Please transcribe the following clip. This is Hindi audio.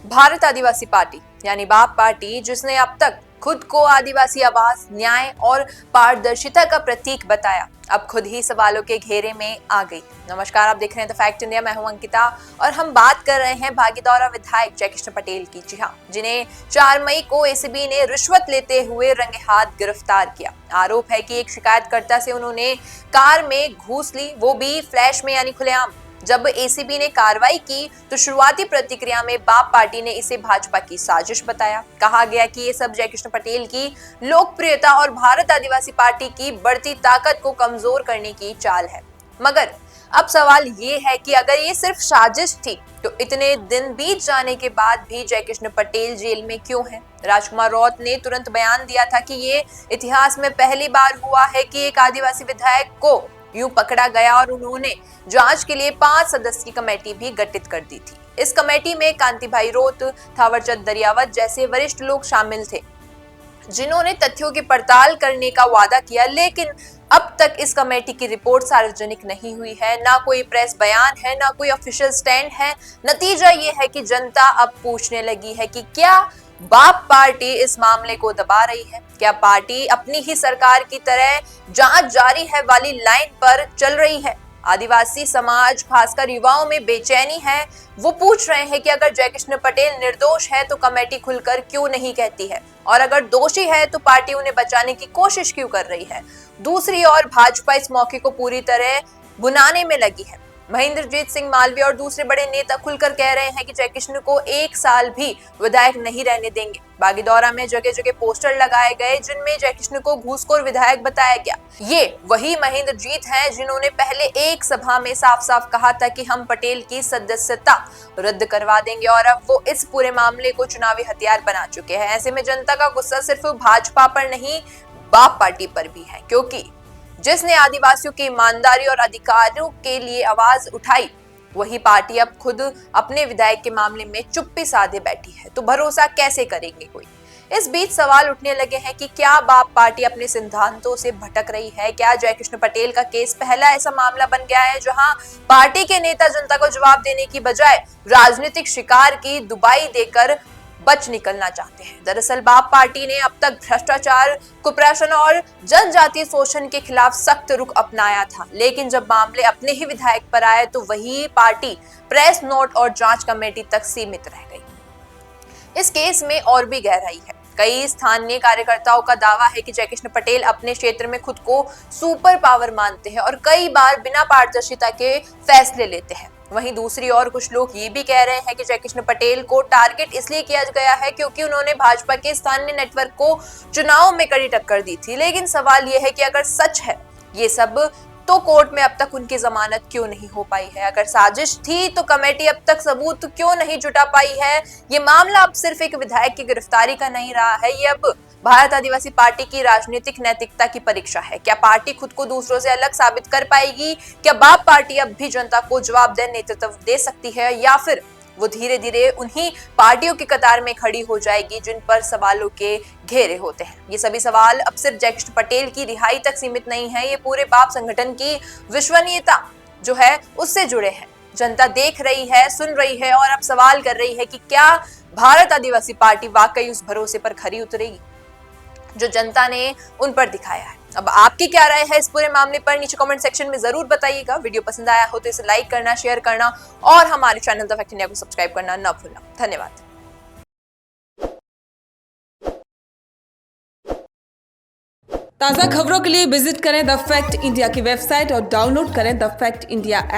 भारत आदिवासी पार्टी यानी बाप पार्टी, जिसने अब तक खुद को आदिवासी आवाज, न्याय और पारदर्शिता का प्रतीक बताया, अब खुद ही सवालों के घेरे में आ गई। नमस्कार, आप देख रहे हैं द फैक्ट इंडिया। मैं हूं अंकिता और हम बात कर रहे हैं भागीदौरा विधायक जयकृष्ण पटेल की। जी हां, जिन्हें 4 मई को एसीबी ने रिश्वत लेते हुए रंगे हाथ गिरफ्तार किया। आरोप है कि एक शिकायतकर्ता से उन्होंने कार में घूस ली, वो भी फ्लैश में यानी खुलेआम। जब एसीबी ने कार्रवाई की तो शुरुआती प्रतिक्रिया में बाप पार्टी ने इसे भाजपा की साजिश बताया। कहा गया कि ये सब जयकृष्ण पटेल की लोकप्रियता और भारत आदिवासी पार्टी की बढ़ती ताकत को कमजोर करने की चाल है। मगर अब सवाल ये है कि अगर ये सिर्फ साजिश थी तो इतने दिन बीत जाने के बाद भी जयकृष्ण पटेल जेल में क्यों हैं? राजकुमार रौत ने तुरंत बयान दिया था कि ये इतिहास में पहली बार हुआ है कि एक आदिवासी विधायक को यूं पकड़ा गया और उन्होंने जांच के लिए 5 सदस्यीय कमेटी भी गठित कर दी थी। इस कमेटी में कांतिभाई रोत, थावरचंद दरियावत जैसे वरिष्ठ लोग शामिल थे, जिन्होंने तथ्यों की पड़ताल करने का वादा किया। लेकिन अब तक इस कमेटी की रिपोर्ट सार्वजनिक नहीं हुई है, ना कोई प्रेस बयान है, ना कोई ऑफिशियल स्टैंड है। नतीजा ये है कि जनता अब पूछने लगी है कि क्या बाप पार्टी इस मामले को दबा रही है? क्या पार्टी अपनी ही सरकार की तरह जांच जारी है वाली लाइन पर चल रही है? आदिवासी समाज, खासकर युवाओं में बेचैनी है। वो पूछ रहे हैं कि अगर जयकृष्ण पटेल निर्दोष है तो कमेटी खुलकर क्यों नहीं कहती है, और अगर दोषी है तो पार्टी उन्हें बचाने की कोशिश क्यों कर रही है? दूसरी ओर भाजपा इस मौके को पूरी तरह भुनाने में लगी है। महेंद्रजीत सिंह मालवीय और दूसरे बड़े नेता खुलकर कह रहे हैं कि जयकृष्ण को 1 साल भी विधायक नहीं रहने देंगे। भागीदौरा में जगह जगह पोस्टर लगाए गए जिनमें जयकृष्ण को घूसखोर विधायक बताया गया। ये वही महेंद्रजीत हैं जिन्होंने पहले एक सभा में साफ साफ कहा था कि हम पटेल की सदस्यता रद्द करवा देंगे, और अब वो इस पूरे मामले को चुनावी हथियार बना चुके हैं। ऐसे में जनता का गुस्सा सिर्फ भाजपा पर नहीं, बाप पार्टी पर भी है, क्योंकि जिसने आदिवासियों की ईमानदारी और अधिकारों के लिए आवाज उठाई, वही पार्टी अब खुद अपने विधायक के मामले में चुप्पी साधे बैठी है। तो भरोसा कैसे करेंगे कोई? इस बीच सवाल उठने लगे हैं कि क्या बाप पार्टी अपने सिद्धांतों से भटक रही है? क्या जयकृष्ण पटेल का केस पहला ऐसा मामला बन गया है जहां पार्टी के नेता जनता को जवाब देने की बजाय राजनीतिक शिकार की दुबाई देकर बच निकलना चाहते हैं? दरअसल बाप पार्टी ने अब तक भ्रष्टाचार, कुप्रशासन और जनजातीय शोषण के खिलाफ सख्त रुख अपनाया था, लेकिन जब मामले अपने ही विधायक पर आए तो वही पार्टी प्रेस नोट और जांच कमेटी तक सीमित रह गई। इस केस में और भी गहराई है। कई स्थानीय कार्यकर्ताओं का दावा है कि जयकृष्ण पटेल अपने क्षेत्र में खुद को सुपर पावर मानते हैं और कई बार बिना पारदर्शिता के फैसले लेते हैं। वहीं दूसरी ओर कुछ लोग ये भी कह रहे हैं कि जयकृष्ण पटेल को टारगेट इसलिए किया गया है क्योंकि उन्होंने भाजपा के स्थानीय नेटवर्क को चुनाव में कड़ी टक्कर दी थी। लेकिन सवाल यह है कि अगर सच है ये सब, तो कोर्ट में अब तक उनकी जमानत क्यों नहीं हो पाई है? अगर साजिश थी तो कमेटी अब तक सबूत क्यों नहीं जुटा पाई है? ये मामला अब सिर्फ एक विधायक की गिरफ्तारी का नहीं रहा है, ये अब भारत आदिवासी पार्टी की राजनीतिक नैतिकता की परीक्षा है। क्या पार्टी खुद को दूसरों से अलग साबित कर पाएगी? क्या बाप पार्टी अब भी जनता को जवाबदेह नेतृत्व दे सकती है, या फिर वो धीरे धीरे उन्हीं पार्टियों की कतार में खड़ी हो जाएगी जिन पर सवालों के घेरे होते हैं? ये सभी सवाल अब सिर्फ जयकृष्ण पटेल की रिहाई तक सीमित नहीं है, ये पूरे बाप संगठन की विश्वसनीयता जो है उससे जुड़े हैं। जनता देख रही है, सुन रही है और अब सवाल कर रही है कि क्या भारत आदिवासी पार्टी वाकई उस भरोसे पर खरी उतरेगी जो जनता ने उन पर दिखाया है? अब आपकी क्या राय है इस पूरे मामले पर? नीचे कमेंट सेक्शन में जरूर बताइएगा। वीडियो पसंद आया हो तो इसे लाइक करना, शेयर करना और हमारे चैनल द फैक्ट इंडिया को सब्सक्राइब करना न भूलना। धन्यवाद। ताज़ा खबरों के लिए विजिट करें द फैक्ट इंडिया की वेबसाइट और डाउनलोड करें द फैक्ट इंडिया ऐप।